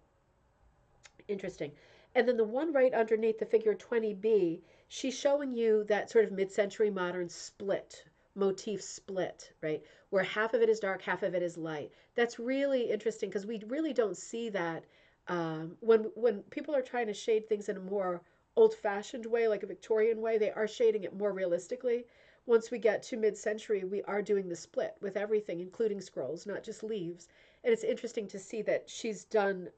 S1: Interesting. And then the one right underneath the figure 20B, she's showing you that sort of mid-century modern split, motif split, right? Where half of it is dark, half of it is light. That's really interesting because we really don't see that when people are trying to shade things in a more old-fashioned way, like a Victorian way, they are shading it more realistically. Once we get to mid-century, we are doing the split with everything, including scrolls, not just leaves. And it's interesting to see that she's done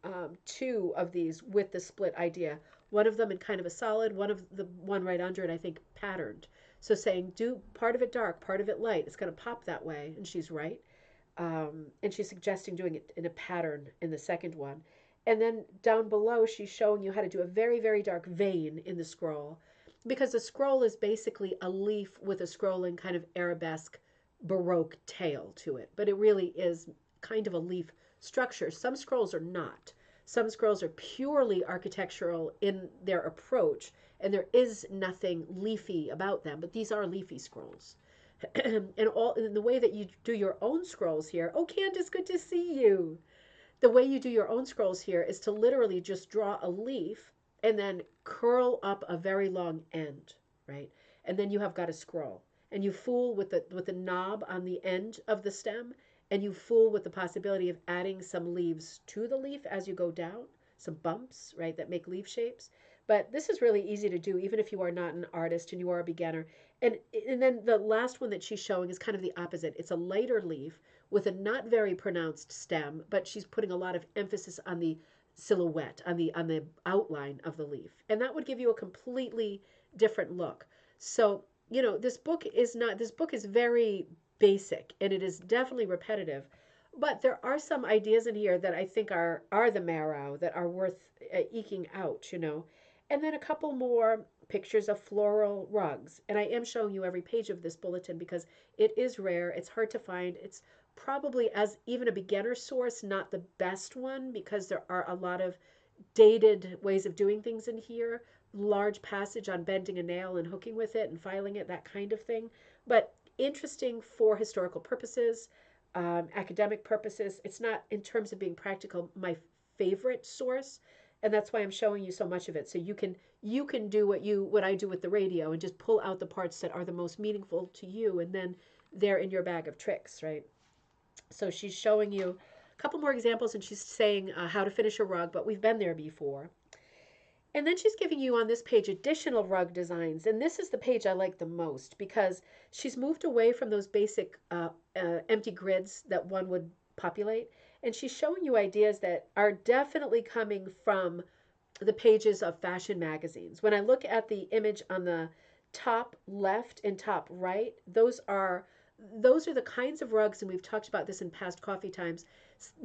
S1: two of these with the split idea. One of them in kind of a solid, one of the one right under it, I think, patterned. So saying, do part of it dark, part of it light. It's going to pop that way. And she's right. And she's suggesting doing it in a pattern in the second one. And then down below, she's showing you how to do a very, very dark vein in the scroll because the scroll is basically a leaf with a scrolling kind of arabesque Baroque tail to it. But it really is kind of a leaf structure. Some scrolls are not. Some scrolls are purely architectural in their approach, and there is nothing leafy about them, but these are leafy scrolls. And all in the way that you do your own scrolls here. Oh, Candace, good to see you. The way you do your own scrolls here is to literally just draw a leaf and then curl up a very long end, right? And then you have got a scroll. And you fool with the knob on the end of the stem, and you fool with the possibility of adding some leaves to the leaf as you go down, some bumps, right, that make leaf shapes. But this is really easy to do, even if you are not an artist and you are a beginner. And then the last one that she's showing is kind of the opposite. It's a lighter leaf with a not very pronounced stem, but she's putting a lot of emphasis on the silhouette, on the outline of the leaf. And that would give you a completely different look. So, this book is very basic and it is definitely repetitive. But there are some ideas in here that I think are the marrow that are worth eking out. And then a couple more pictures of floral rugs. And I am showing you every page of this bulletin because it is rare. It's hard to find. It's probably, as even a beginner source, not the best one because there are a lot of dated ways of doing things in here. Large passage on bending a nail and hooking with it and filing it, that kind of thing. But interesting for historical purposes, academic purposes. It's not, in terms of being practical, my favorite source, and that's why I'm showing you so much of it. So you can do what I do with the radio and just pull out the parts that are the most meaningful to you, and then they're in your bag of tricks, right? So she's showing you a couple more examples, and she's saying how to finish a rug, but we've been there before. And then she's giving you on this page additional rug designs. And this is the page I like the most because she's moved away from those basic empty grids that one would populate. And she's showing you ideas that are definitely coming from the pages of fashion magazines. When I look at the image on the top left and top right, those are the kinds of rugs, and we've talked about this in past coffee times.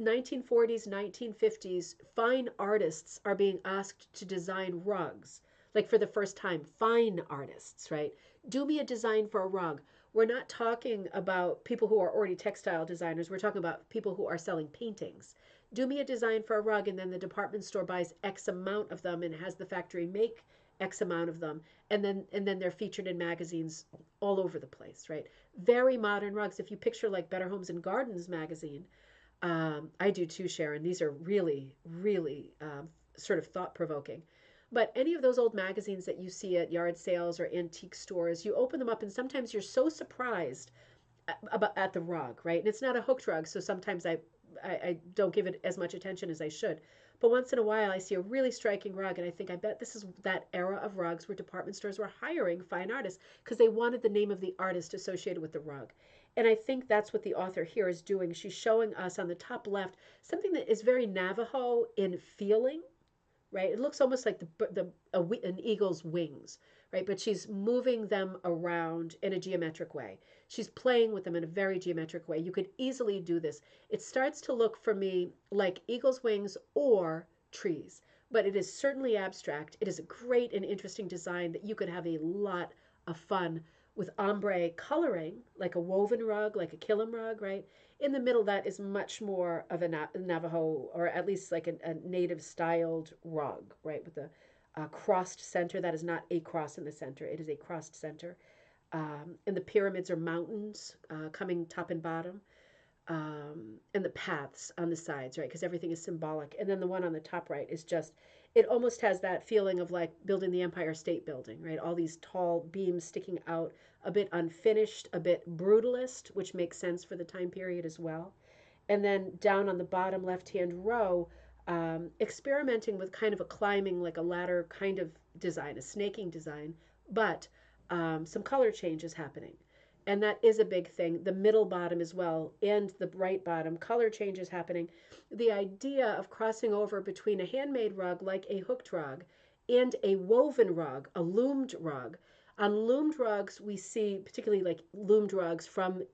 S1: 1940s, 1950s, fine artists are being asked to design rugs. Like for the first time, fine artists, right? Do me a design for a rug. We're not talking about people who are already textile designers. We're talking about people who are selling paintings. Do me a design for a rug, and then the department store buys X amount of them and has the factory make X amount of them, and then they're featured in magazines all over the place, right? Very modern rugs. If you picture like Better Homes and Gardens magazine, I do too, Sharon. These are really, really sort of thought provoking. But any of those old magazines that you see at yard sales or antique stores, you open them up, and sometimes you're so surprised at the rug, right? And it's not a hooked rug, so sometimes I don't give it as much attention as I should. But once in a while, I see a really striking rug, and I think, I bet this is that era of rugs where department stores were hiring fine artists because they wanted the name of the artist associated with the rug. And I think that's what the author here is doing. She's showing us on the top left something that is very Navajo in feeling, right? It looks almost like an eagle's wings, right? But she's moving them around in a geometric way. She's playing with them in a very geometric way. You could easily do this. It starts to look for me like eagle's wings or trees, but it is certainly abstract. It is a great and interesting design that you could have a lot of fun with ombre coloring, like a woven rug, like a kilim rug, right? In the middle, that is much more of a Navajo, or at least like a native styled rug, right? With a crossed center. That is not a cross in the center, it is a crossed center. And the pyramids are mountains coming top and bottom, and the paths on the sides, right? Because everything is symbolic. And then the one on the top right is just, it almost has that feeling of like building the Empire State Building, right? All these tall beams sticking out, a bit unfinished, a bit brutalist, which makes sense for the time period as well. And then down on the bottom left hand row, experimenting with kind of a climbing, like a ladder kind of design, a snaking design, but some color changes happening. And that is a big thing. The middle bottom as well, and the right bottom, color changes happening. The idea of crossing over between a handmade rug, like a hooked rug, and a woven rug, a loomed rug. On loomed rugs, we see particularly like loomed rugs from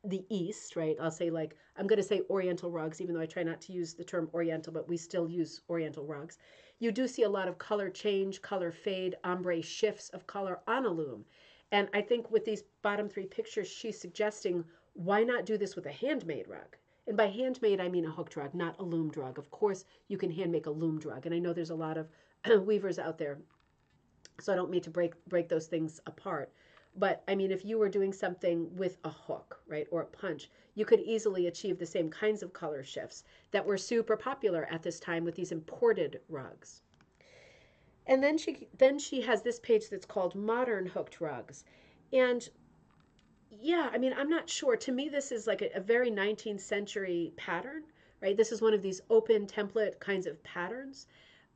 S1: the East, right? I'll say like, I'm going to say Oriental rugs, even though I try not to use the term Oriental, but we still use Oriental rugs. You do see a lot of color change, color fade, ombre shifts of color on a loom. And I think with these bottom three pictures, she's suggesting, why not do this with a handmade rug? And by handmade, I mean a hooked rug, not a loomed rug. Of course, you can hand make a loomed rug. And I know there's a lot of weavers out there, so I don't mean to break those things apart. But I mean, if you were doing something with a hook, right, or a punch, you could easily achieve the same kinds of color shifts that were super popular at this time with these imported rugs. And then she has this page that's called Modern Hooked Rugs. And yeah, I mean, I'm not sure. To me, this is like a very 19th century pattern, right? This is one of these open template kinds of patterns.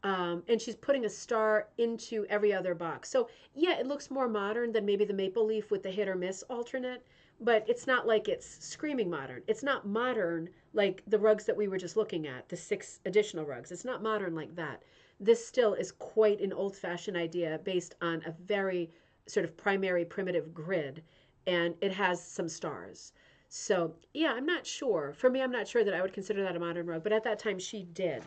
S1: And she's putting a star into every other box. So yeah, it looks more modern than maybe the maple leaf with the hit or miss alternate, but it's not like it's screaming modern. It's not modern like the rugs that we were just looking at, the 6 additional rugs. It's not modern like that. This still is quite an old-fashioned idea based on a very sort of primary primitive grid, and it has some stars. So yeah, I'm not sure. For me, I'm not sure that I would consider that a modern rug, but at that time she did.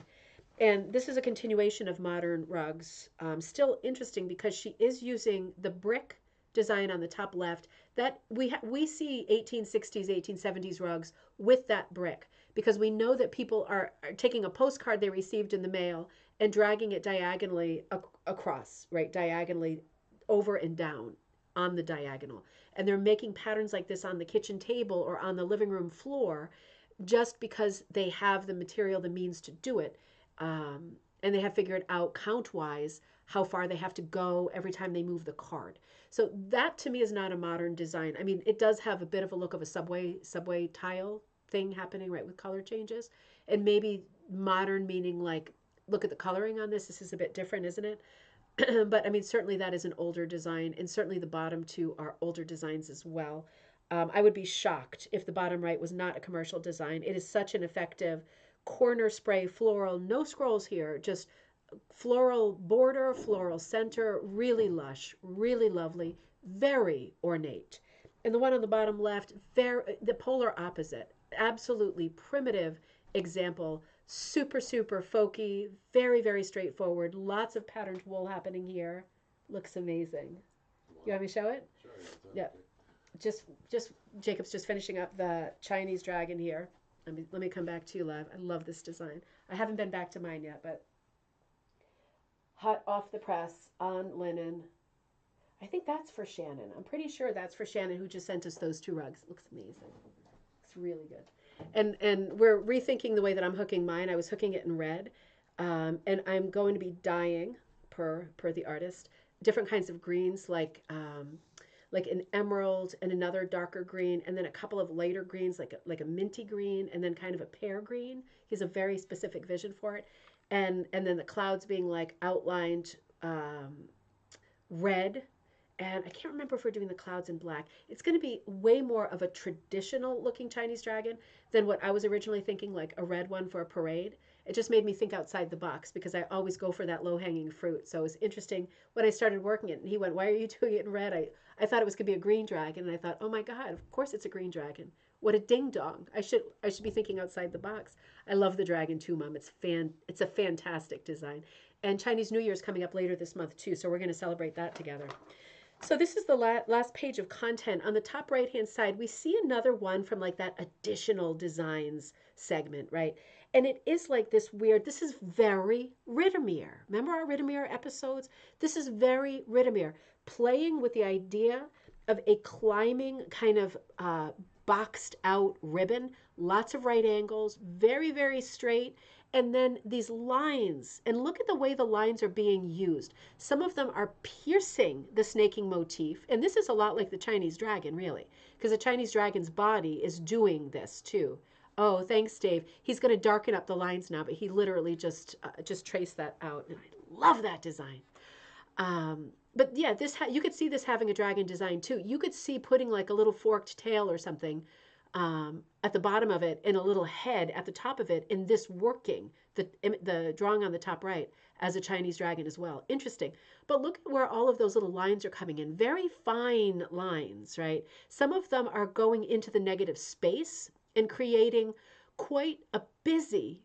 S1: And this is a continuation of modern rugs. Still interesting because she is using the brick design on the top left. That we see 1860s, 1870s rugs with that brick because we know that people are taking a postcard they received in the mail and dragging it diagonally across, right? Diagonally over and down on the diagonal. And they're making patterns like this on the kitchen table or on the living room floor just because they have the material, the means to do it. And they have figured out count wise how far they have to go every time they move the card. So that to me is not a modern design. I mean, it does have a bit of a look of a subway tile thing happening, right, with color changes. And maybe modern meaning like, look at the coloring on this. This is a bit different, isn't it? But I mean, certainly that is an older design, and certainly the bottom two are older designs as well. I would be shocked if the bottom right was not a commercial design. It is such an effective corner spray floral, no scrolls here, just floral border, floral center, really lush, really lovely, very ornate. And the one on the bottom left, the polar opposite, absolutely primitive example, super folky, very straightforward, lots of patterned wool happening here. Looks amazing. Wow. You want me to show it?
S2: Sure.
S1: Yeah. Just Jacob's just finishing up the Chinese dragon here. Let me come back to you, love. I love this design. I haven't been back to mine yet, but hot off the press on linen. I think that's for Shannon. I'm pretty sure that's for Shannon, who just sent us those two rugs. It looks amazing. It's really good. And we're rethinking the way that I'm hooking mine. I was hooking it in red, and I'm going to be dyeing per the artist different kinds of greens like an emerald and another darker green, and then a couple of lighter greens like a minty green, and then kind of a pear green. He has a very specific vision for it, and then the clouds being like outlined red, and I can't remember if we're doing the clouds in black. It's going to be way more of a traditional looking Chinese dragon than what I was originally thinking, like a red one for a parade. It just made me think outside the box because I always go for that low hanging fruit. So it was interesting when I started working it. And he went, "Why are you doing it in red?" I thought it was going to be a green dragon. And I thought, oh my God, of course it's a green dragon. What a ding dong. I should be thinking outside the box. I love the dragon too, Mom. It's a fantastic design. And Chinese New Year is coming up later this month too. So we're going to celebrate that together. So this is the last page of content. On the top right hand side, we see another one from like that additional designs segment, right? And it is like this weird, this is very Rittermere. Remember our Rittermere episodes? This is very Rittermere, playing with the idea of a climbing kind of boxed out ribbon, lots of right angles, very, very straight, and then these lines. And look at the way the lines are being used. Some of them are piercing the snaking motif. And this is a lot like the Chinese dragon, really, because the Chinese dragon's body is doing this too. Oh, thanks, Dave. He's going to darken up the lines now, but he literally just traced that out. And I love that design. But yeah, you could see this having a dragon design too. You could see putting like a little forked tail or something at the bottom of it and a little head at the top of it, and this working the drawing on the top right as a Chinese dragon as well. Interesting. But look at where all of those little lines are coming in. Very fine lines, right? Some of them are going into the negative space and creating quite a busy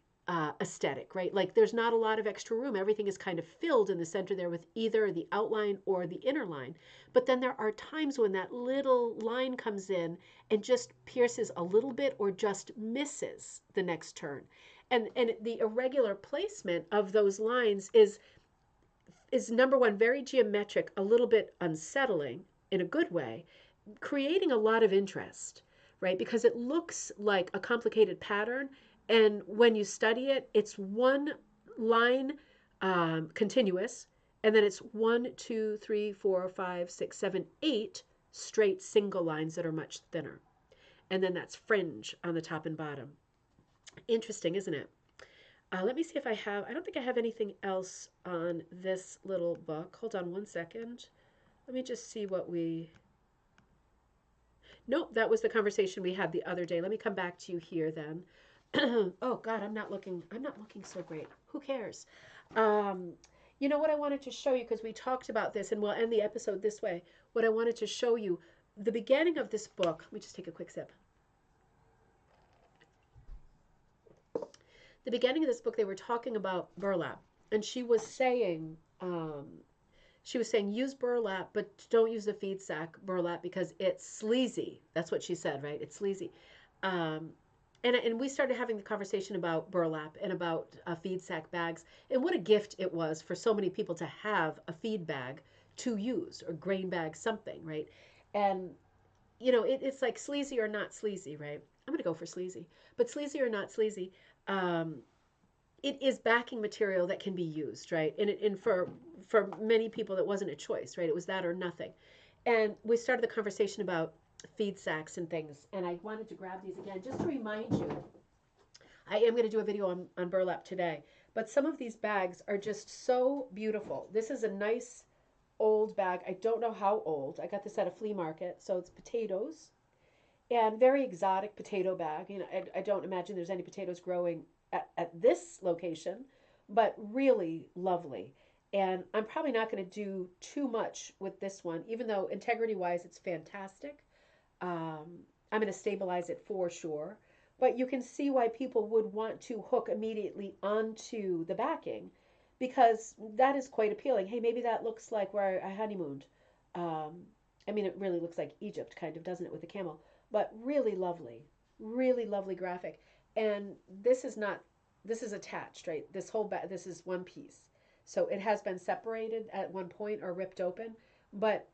S1: aesthetic, right? Like there's not a lot of extra room. Everything is kind of filled in the center there with either the outline or the inner line. But then there are times when that little line comes in and just pierces a little bit or just misses the next turn. And the irregular placement of those lines is number one, very geometric, a little bit unsettling in a good way, creating a lot of interest, right? Because it looks like a complicated pattern, and when you study it, it's one line continuous, and then it's 1, 2, 3, 4, 5, 6, 7, 8 straight single lines that are much thinner. And then that's fringe on the top and bottom. Interesting, isn't it? Let me see if I don't think I have anything else on this little book. Hold on one second. Let me just see what nope, that was the conversation we had the other day. Let me come back to you here then. Oh God, I'm not looking so great. Who cares? You know what I wanted to show you, because we talked about this, and we'll end the episode this way. What I wanted to show you, the beginning of this book, let me just take a quick sip. The beginning of this book, they were talking about burlap, and she was saying use burlap, but don't use the feed sack burlap because it's sleazy. That's what she said, right? It's sleazy. And we started having the conversation about burlap and about feed sack bags and what a gift it was for so many people to have a feed bag to use, or grain bag, something, right? And it's like sleazy or not sleazy, right? I'm going to go for sleazy, but sleazy or not sleazy, it is backing material that can be used, right? And for many people, that wasn't a choice, right? It was that or nothing. And we started the conversation about feed sacks and things, and I wanted to grab these again just to remind you. I am going to do a video on burlap today, but some of these bags are just so beautiful. This is a nice old bag. I don't know how old. I got this at a flea market, so it's potatoes, and very exotic potato bag. I don't imagine there's any potatoes growing at this location, but really lovely. And I'm probably not going to do too much with this one, even though integrity wise it's fantastic. I'm going to stabilize it for sure. But you can see why people would want to hook immediately onto the backing, because that is quite appealing. Hey, maybe that looks like where I honeymooned. I mean, it really looks like Egypt, kind of, doesn't it, with the camel? But really lovely graphic. And this is attached, right? This is one piece. So it has been separated at one point or ripped open. But,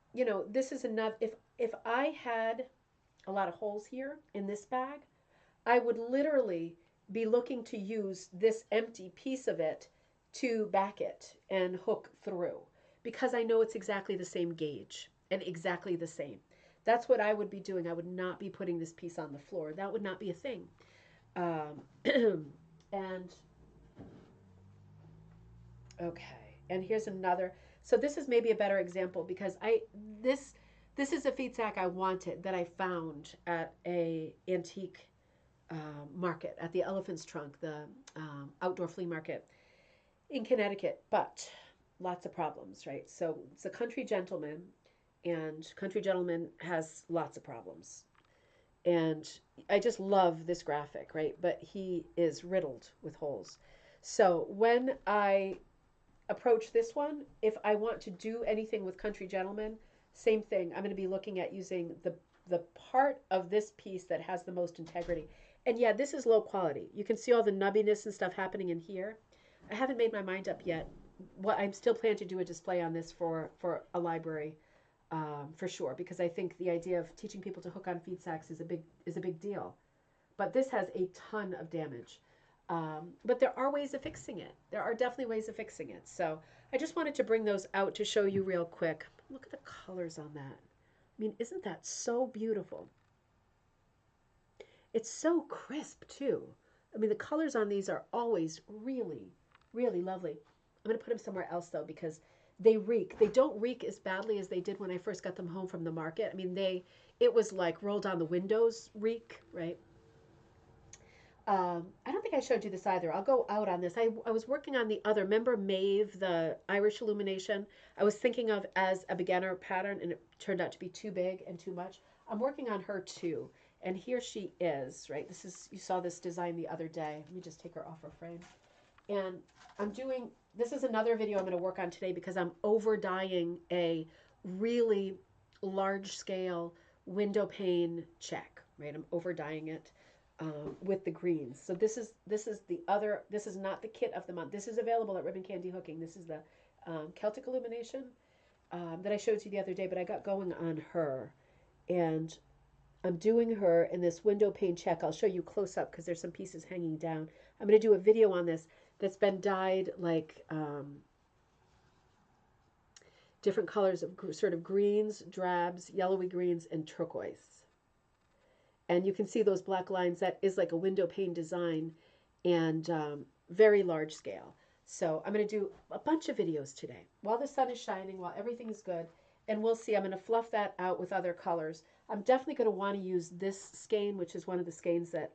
S1: this is enough. If I had a lot of holes here in this bag, I would literally be looking to use this empty piece of it to back it and hook through because I know it's exactly the same gauge and exactly the same. That's what I would be doing. I would not be putting this piece on the floor. That would not be a thing. Um, and okay, and here's another. So this is maybe a better example because this this is a feed sack I wanted that I found at a antique market at the Elephant's Trunk, the outdoor flea market in Connecticut, but lots of problems, right? So it's a country gentleman, and country gentleman has lots of problems. And I just love this graphic, right? But he is riddled with holes. So when I approach this one, if I want to do anything with country gentleman, same thing. I'm going to be looking at using the part of this piece that has the most integrity. And yeah, this is low quality. You can see all the nubbiness and stuff happening in here. I haven't made my mind up yet. What I'm still planning to do a display on this for a library, for sure, because I think the idea of teaching people to hook on feed sacks is a big deal. But this has a ton of damage. But there are ways of fixing it. There are definitely ways of fixing it. So I just wanted to bring those out to show you real quick. Look at the colors on that. I mean, isn't that so beautiful? It's so crisp too. I mean, the colors on these are always really, really lovely. I'm going to put them somewhere else though because they reek. They don't reek as badly as they did when I first got them home from the market. I mean, it was like roll down the windows reek, right? I don't think I showed you this either. I'll go out on this. I was working on the other. Remember Maeve, the Irish Illumination? I was thinking of as a beginner pattern, and it turned out to be too big and too much. I'm working on her too. And here she is, right? You saw this design the other day. Let me just take her off her frame. And this is another video I'm going to work on today because I'm over dyeing a really large scale window pane check, right? I'm over dyeing it with the greens. So this is not the kit of the month. This is available at Ribbon Candy Hooking. This is the Celtic Illumination that I showed you the other day, but I got going on her. And I'm doing her in this window pane check. I'll show you close up because there's some pieces hanging down. I'm going to do a video on this that's been dyed like different colors of sort of greens, drabs, yellowy greens, and turquoise. And you can see those black lines. That is like a window pane design and very large scale. So I'm going to do a bunch of videos today while the sun is shining, while everything is good. And we'll see. I'm going to fluff that out with other colors. I'm definitely going to want to use this skein, which is one of the skeins that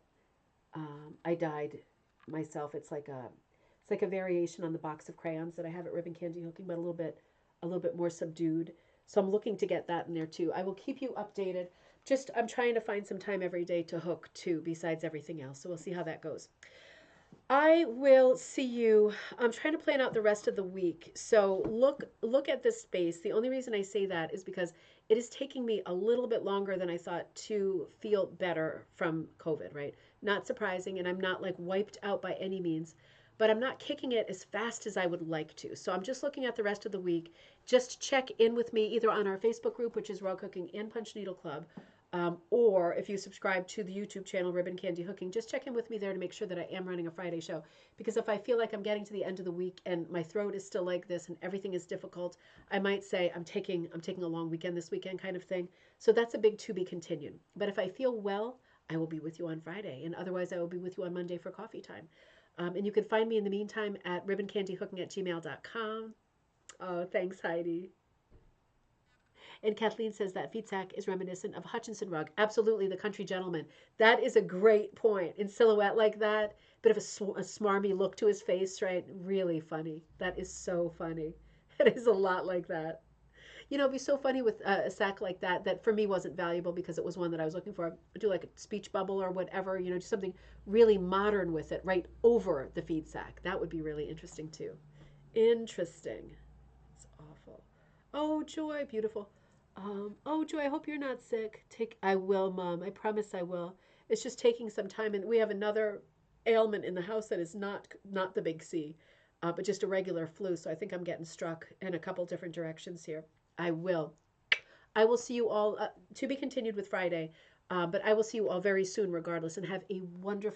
S1: I dyed myself. It's like a variation on the box of crayons that I have at Ribbon Candy Hooking, but a little bit more subdued. So I'm looking to get that in there too. I will keep you updated. Just I'm trying to find some time every day to hook too, besides everything else. So we'll see how that goes. I will see you. I'm trying to plan out the rest of the week. So look at this space. The only reason I say that is because it is taking me a little bit longer than I thought to feel better from COVID, right? Not surprising, and I'm not like wiped out by any means, but I'm not kicking it as fast as I would like to. So I'm just looking at the rest of the week. Just check in with me either on our Facebook group, which is Raw Cooking and Punch Needle Club, or if you subscribe to the YouTube channel, Ribbon Candy Hooking, just check in with me there to make sure that I am running a Friday show. Because if I feel like I'm getting to the end of the week and my throat is still like this and everything is difficult, I might say I'm taking a long weekend this weekend kind of thing. So that's a big to be continued. But if I feel well, I will be with you on Friday. And otherwise, I will be with you on Monday for coffee time. And you can find me in the meantime at ribboncandyhooking@gmail.com. Oh, thanks, Heidi. And Kathleen says that feed sack is reminiscent of Hutchinson rug. Absolutely, the country gentleman. That is a great point. In silhouette like that, bit of a smarmy look to his face, right? Really funny. That is so funny. It is a lot like that. It'd be so funny with a sack like that that for me wasn't valuable because it was one that I was looking for. Do like a speech bubble or whatever, do something really modern with it right over the feed sack. That would be really interesting too. Interesting. It's awful. Oh, Joy, beautiful. Oh, Joy, I hope you're not sick. I will, Mom. I promise I will. It's just taking some time, and we have another ailment in the house that is not the big C. but just a regular flu. So I think I'm getting struck in a couple different directions here. I will. I will see you all to be continued with Friday, but I will see you all very soon, regardless, and have a wonderful